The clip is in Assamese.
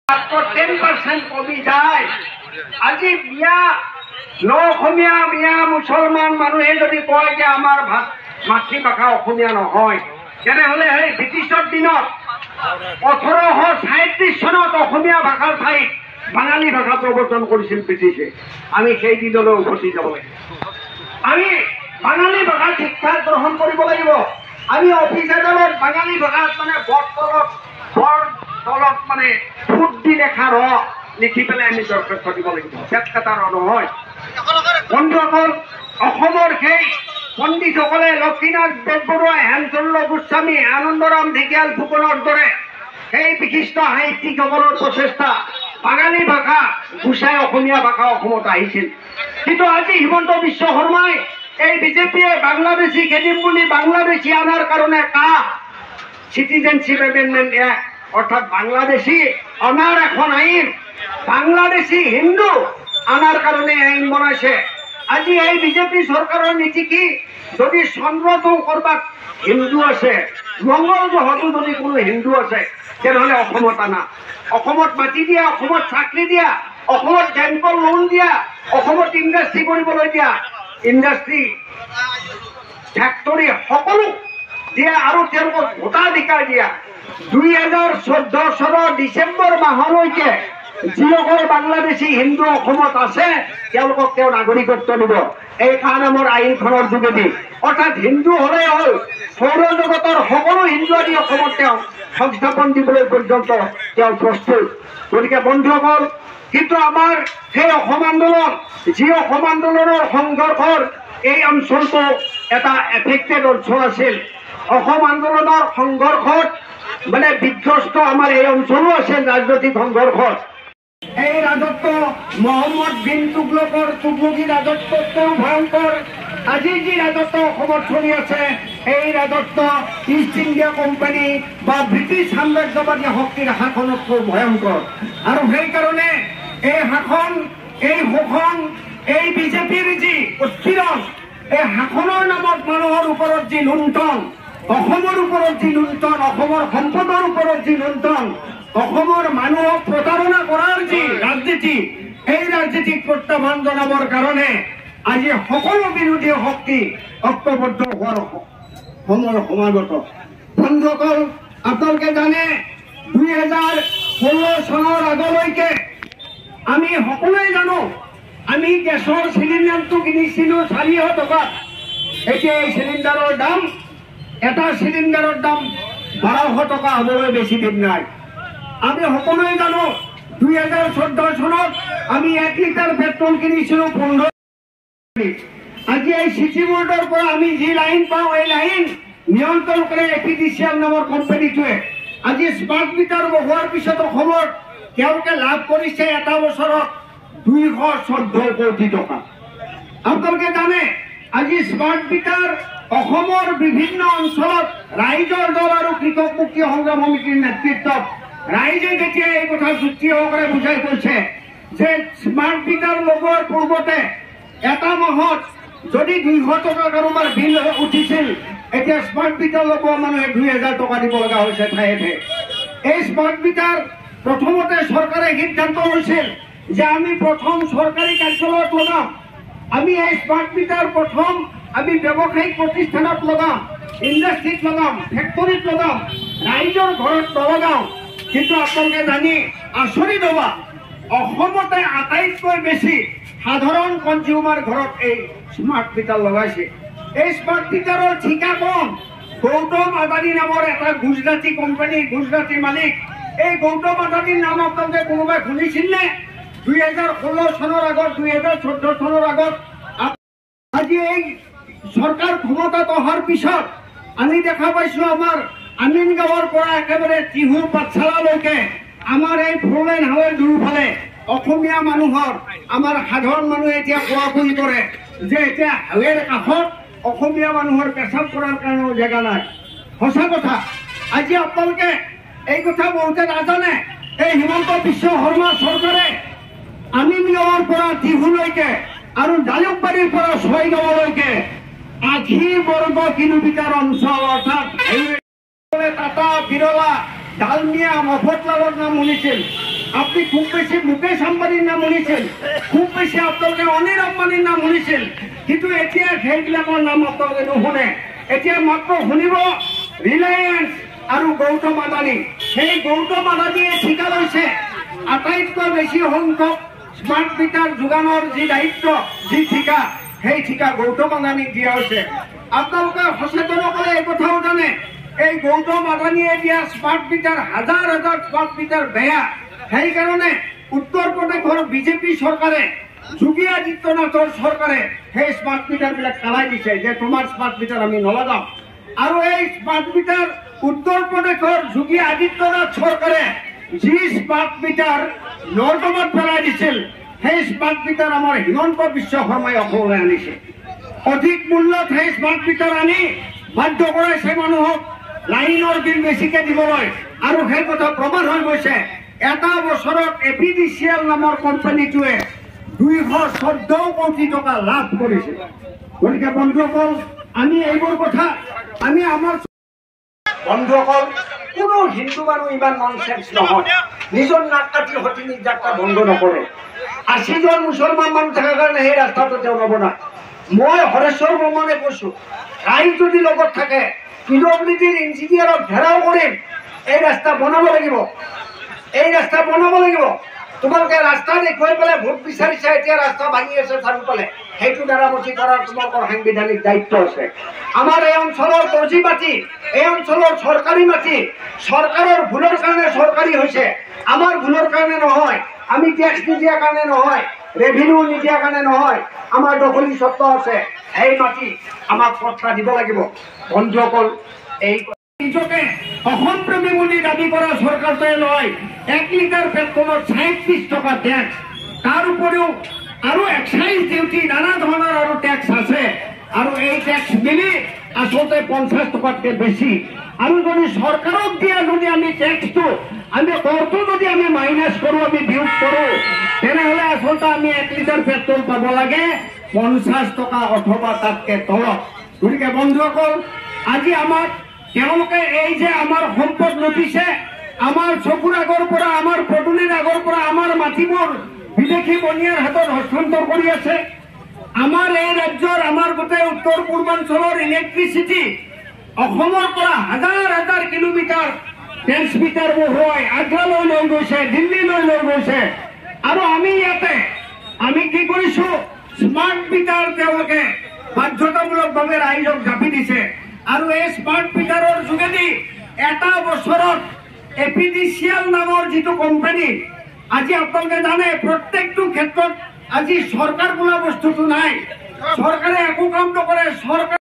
10% কমি যায়। আজি মিয়া মুছলমান মানুহে যদি কয় যে আমাৰ মাতৃভাষা অসমীয়া নহয়, তেনেহ'লে সেই ব্ৰিটিছৰ দিনত 1837 চনত অসমীয়া ভাষাৰ ঠাইত বাঙালী ভাষা প্ৰৱৰ্তন কৰিছিল ব্ৰিটিছে। আমি সেই দিনলৈ উভতি যাব লাগিব। আমি বাঙালী ভাষাত শিক্ষা গ্ৰহণ কৰিব লাগিব। আমি অফিচ আদালত বাঙালী ভাষাত মানে বৰ তলত মানে ফুট দি লেখা লিখি পেলাই আমি দৰখাস্ত দিব লাগিব, পেটকাটা নহয়। বন্ধুসকল, অসমৰ সেই পণ্ডিতসকলে লক্ষ্মীনাথ বেজবৰুৱাই, হেমচন্দ্ৰ গোস্বামী, আনন্দৰাম ঢেকিয়াল ফুকনৰ দৰে সেই বিশিষ্ট সাহিত্যিকসকলৰ প্ৰচেষ্টা বাঙালী ভাষা গুচাই অসমীয়া ভাষা অসমত আহিছিল। কিন্তু আজি হিমন্ত বিশ্ব শৰ্মাই এই বিজেপিয়ে বাংলাদেশী খেদিম বুলি বাংলাদেশী আনাৰ কাৰণে চিটিজেনশ্বিপ এমেণ্ডমেণ্ট এক্ট অৰ্থাৎ বাংলাদেশী অনাৰ এখন আইন, বাংলাদেশী হিন্দু আনাৰ কাৰণে আইন বনাইছে। আজি এই বিজেপি চৰকাৰৰ নীতি কি? যদি চন্দ্ৰটো কৰবাত হিন্দু আছে, মংগল গ্ৰহতো যদি কোনো হিন্দু আছে, তেনেহ'লে অসমত আনা, অসমত মাটি দিয়া, অসমত চাকৰি দিয়া, অসমত বেংকৰ লোন দিয়া, অসমত ইণ্ডাষ্ট্ৰী কৰিবলৈ দিয়া, ইণ্ডাষ্ট্ৰী ফেক্টৰী সকলো দিয়া আৰু তেওঁলোকক ভোটাধিকাৰ দিয়া। 2014 চনৰ ডিচেম্বৰ মাহলৈকে যিসকল বাংলাদেশী হিন্দু অসমত আছে তেওঁলোকক তেওঁ নাগৰিকত্ব দিব এই কানামৰ আইনখনৰ যোগেদি। অৰ্থাৎ হিন্দু হ'লেই হ'ল, সৌৰজগতৰ সকলো হিন্দু আদি অসমত তেওঁ সংস্থাপন দিবলৈ পৰ্যন্ত তেওঁ প্ৰস্তুত। গতিকে বন্ধুসকল, কিন্তু আমাৰ সেই অসম আন্দোলন, যি অসম আন্দোলনৰ সংঘৰ্ষৰ এই অঞ্চলটো এটা এফেক্টেড অঞ্চল আছিল। অসম আন্দোলনৰ সংঘৰ্ষত মানে বিধ্বস্ত আমাৰ এই অঞ্চলো আছিল ৰাজনৈতিক সংঘৰ্ষত। এই ৰাজত্ব মহম্মদ বিন তুগলকী ৰাজত্বতকৈও ভয়ংকৰ। আজি যি ৰাজত্ব অসমত চলি আছে, এই ৰাজত্ব ইষ্ট ইণ্ডিয়া কোম্পানী বা ব্ৰিটিছ সাম্ৰাজ্যবাদী শক্তিৰ শাসনতকৈ ভয়ংকৰ। আৰু সেইকাৰণে এই শাসন, এই শোষণ, এই বিজেপিৰ যি উৎপীড়ন, এই শাসনৰ নামত মানুহৰ ওপৰত যি লুণ্ঠন, অসমৰ ওপৰত যি লুণ্ঠন, অসমৰ সম্পদৰ ওপৰত যি লুণ্ঠন, অসমৰ মানুহক প্ৰতাৰণা কৰাৰ যি ৰাজনীতি, এই ৰাজনীতিক প্ৰত্যাহ্বান জনাবৰ কাৰণে আজি সকলো বিৰোধী শক্তি ঐক্যবদ্ধ হোৱাৰ সময় সমাগত। বন্ধুসকল, আপোনালোকে জানে 2016 চনৰ আগলৈকে আমি সকলোৱে জানো, আমি গেছৰ চিলিণ্ডাৰটো কিনিছিলোঁ 400 টকা। এতিয়া এই চিলিণ্ডাৰৰ দাম, এটা চিলিণ্ডাৰৰ দাম 1200 টকা হ'বলৈ বেছি দিন নাই। আমি সকলোৱে জানো 2014 চনত আমি 1 লিটাৰ পেট্ৰল কিনিছিলোঁ 15। আজি এই চিটি বোৰ্ডৰ পৰা আমি যি লাইন পাওঁ, এই লাইন নিয়ন্ত্ৰণ কৰে APDCL নামৰ কোম্পানীটোৱে। আজি স্মাৰ্ট মিটাৰ বহোৱাৰ পিছত অসমত তেওঁলোকে লাভ কৰিছে এটা বছৰত 214 কোটি টকা। আপোনালোকে জানে আজি স্মাৰ্ট মিটাৰ অসমৰ বিভিন্ন অঞ্চলত ৰাইজৰ দল আৰু কৃষক মুক্তি সংগ্ৰাম সমিতিৰ নেতৃত্বত ৰাইজে যেতিয়া এই কথা যুক্তি সহকাৰে বুজাই কৈছে যে স্মাৰ্ট মিটাৰ লগোৱাৰ পূৰ্বতে এটা মাহত যদি 200 টকা কাৰোবাৰ বিল উঠিছিল, এতিয়া স্মাৰ্ট মিটাৰ লগোৱা মানুহে 2000 টকা দিব লগা হৈছে ঠায়ে ঠায়ে। এই স্মাৰ্ট মিটাৰ প্ৰথমতে চৰকাৰে সিদ্ধান্ত লৈছিল যে আমি প্ৰথম চৰকাৰী কাৰ্যালয়ত লগাম, আমি এই স্মাৰ্ট মিটাৰ প্ৰথম আমি ব্যৱসায়িক প্ৰতিষ্ঠানত লগাম, ইণ্ডাষ্ট্ৰীত লগাম, ফেক্টৰীত লগাম, ৰাইজৰ ঘৰত নলগাওঁ। কিন্তু আপোনালোকে জানি আচৰিত হ'বা, অসমতে আটাইতকৈ বেছি সাধাৰণ কনজিউমাৰ ঘৰত এই স্মাৰ্ট মিটাৰ লগাইছে। এই স্মাৰ্ট মিটাৰৰ ঠিকা কম। গৌতম আদানী নামৰ এটা গুজৰাটী কোম্পানী, গুজৰাটী মালিক। এই গৌতম আদানীৰ নাম আপোনালোকে কোনোবাই শুনিছিল নে? 2016 চনৰ আগত, 2014 চনৰ আগত আজি এই চৰকাৰ ক্ষমতাত অহাৰ পিছত আমি দেখা পাইছো আমাৰ আমিনগাঁৱৰ পৰা একেবাৰে টিহু পাঠশালালৈকে আমাৰ এই 4 লেন হাইৱে দুয়োফালে অসমীয়া মানুহৰ, আমাৰ সাধাৰণ মানুহে এতিয়া কোৱাকুই কৰে যে এতিয়া হাইৱেৰ কাষত অসমীয়া মানুহৰ পেচাব কৰাৰ কাৰণেও জেগা নাই। সঁচা কথা। আজি আপোনালোকে এই কথা বহুতে নাজানে, এই হিমন্ত বিশ্ব শৰ্মা চৰকাৰে আমিনগাঁৱৰ পৰা টিহুলৈকে আৰু জালুকবাৰীৰ পৰা ছয়গাঁৱলৈকে 80 বৰ্গ কিলোমিটাৰ অঞ্চল অৰ্থাৎ টাটা, বিৰলা, ডালমিয়া, মফতলালৰ নাম শুনিছিল। আপনি খুব বেশি মুকেশ আম্বানিৰ নাম শুনিছিল, খুব বেছি আপোনালোকে অনিল আম্বানিৰ নাম শুনিছিল, কিন্তু এতিয়া সেইবিলাকৰ নাম আপোনালোকে নুশুনে। এতিয়া মাত্ৰ শুনিব ৰিলায়েন্স আৰু গৌতম আদানী। সেই গৌতম আদানীয়ে ঠিকা লৈছে আটাইতকৈ বেছি সংখ্যক স্মাৰ্ট মিটাৰ যোগানৰ যি দায়িত্ব, যি ঠিকা, সেই ঠিকা গৌতম আদানীক দিয়া হৈছে। আপোনালোকে সচেতনসকলে এই কথাও জানে এই গৌতম আদানীয়ে দিয়া স্মাৰ্ট মিটাৰ হাজাৰ হাজাৰ স্মাৰ্ট মিটাৰ বেয়া। সেইকাৰণে উত্তৰ প্ৰদেশৰ বিজেপি চৰকাৰে, যোগী আদিত্যনাথৰ চৰকাৰে সেই স্মাৰ্ট মিটাৰবিলাক পেলাই দিছে যে তোমাৰ স্মাৰ্ট মিটাৰ আমি নলগাম। আৰু এই স্মাৰ্ট মিটাৰ উত্তৰ প্ৰদেশৰ যোগী আদিত্যনাথ চৰকাৰে যি স্মাৰ্ট মিটাৰ নৰ্দমাত পেলাই দিছিল, সেই স্মাৰ্ট মিটাৰ আমাৰ হিমন্ত বিশ্ব শৰ্মাই অসমলৈ আনিছে। অধিক মূল্যত সেই স্মাৰ্ট মিটাৰ আনি বাধ্য কৰাইছে মানুহক লাইনৰ বিল বেছিকে দিবলৈ। আৰু সেই কথা প্ৰমাণ হৈ গৈছে। এটা বছৰত APDCL নামৰ কোম্পানীটোৱে 214 কোটি টকা লাভ কৰিছে। গতিকে বন্ধুসকল, আমি এইবোৰ কথা আমি আমাৰ বন্ধুসকল, কোনো হিন্দু মানুহ ইমান ননচেন্স নহয়, নিজৰ নাক কাটি সতি যাত্ৰা বন্ধ নকৰে। 80 জন মুছলমান মানুহ থকাৰ কাৰণে সেই ৰাস্তাটো তেওঁ নবনায়। মই হৰেশ্বৰ বৰ্মনে কৈছো, ৰাইজ যদি লগত থাকে PWDৰ ইঞ্জিনিয়াৰক ঘেৰাও কৰিম, এই ৰাস্তা বনাব লাগিব, এই ৰাস্তা বনাব লাগিব। তোমালোকে ৰাস্তা দেখুৱাই পেলাই ভোট বিচাৰিছা, এতিয়া ৰাস্তা ভাঙি আছে চাৰিওফালে, সেইটো মেৰামতি কৰাৰ তোমালোকৰ সাংবিধানিক দায়িত্ব আছে। আমাৰ এই অঞ্চলৰ দৰ্জী মাটি, এই অঞ্চলৰ চৰকাৰী মাটি চৰকাৰৰ ভুলৰ কাৰণে চৰকাৰী হৈছে, আমাৰ ভুলৰ কাৰণে নহয়, আমি টেক্স নিদিয়াৰ কাৰণে নহয়, ৰেভিনিউ নিদিয়াৰ কাৰণে নহয়, আমাৰ দখলী স্বত্ব আছে। সেই মাটি আমাক পত্ৰা দিব লাগিব। বন্ধুসকল, এই নিজকে অসম প্ৰেমী বুলি দাবী কৰা চৰকাৰটোৱে লয় 1 লিটাৰ পেট্ৰলত 37 টকা টেক্স, তাৰ উপৰিও আৰু এক্সাইজ ডিউটি, নানা ধৰণৰ আৰু টেক্স আছে। আৰু এই টেক্স মিলি আচলতে 50 টকাতকৈ বেছি। আৰু যদি চৰকাৰক দিয়া যদি আমি টেক্সটো, আমি কৰটো যদি আমি মাইনাছ কৰোঁ, আমি বিয়োগ কৰোঁ, তেনেহ'লে আচলতে আমি 1 লিটাৰ পেট্ৰল পাব লাগে 50 টকা অথবা তাতকৈ তলত। গতিকে বন্ধুসকল, আজি আমাক তেওঁলোকে এই যে আমাৰ সম্পদ লুটিছে, আমাৰ চকুৰ আগৰ পৰা, আমাৰ পদূলিৰ আগৰ পৰা আমাৰ মাটিবোৰ বিদেশী বনিয়াৰ হাতত হস্তান্তৰ কৰি আছে। আমাৰ এই ৰাজ্যৰ, আমাৰ গোটেই উত্তৰ পূৰ্বাঞ্চলৰ ইলেক্ট্ৰিচিটি অসমৰ পৰা হাজাৰ হাজাৰ কিলোমিটাৰ ট্ৰেন্সমিটাৰ বহুৱাই আগ্ৰালৈ লৈ গৈছে, দিল্লীলৈ লৈ গৈছে। আৰু আমি ইয়াতে আমি কি কৰিছো, স্মাৰ্ট মিটাৰ তেওঁলোকে বাধ্যতামূলকভাৱে ৰাইজক জাপি দিছে। আৰু এই স্মাৰ্ট মিটাৰৰ যোগেদি এটা বছৰত APDCL নামৰ যিটো কোম্পানী, আজি আপোনালোকে জানে প্ৰত্যেকটো ক্ষেত্ৰত আজি চৰকাৰ বোলা বস্তুটো নাই, চৰকাৰে একো কাম নকৰে। চৰকাৰ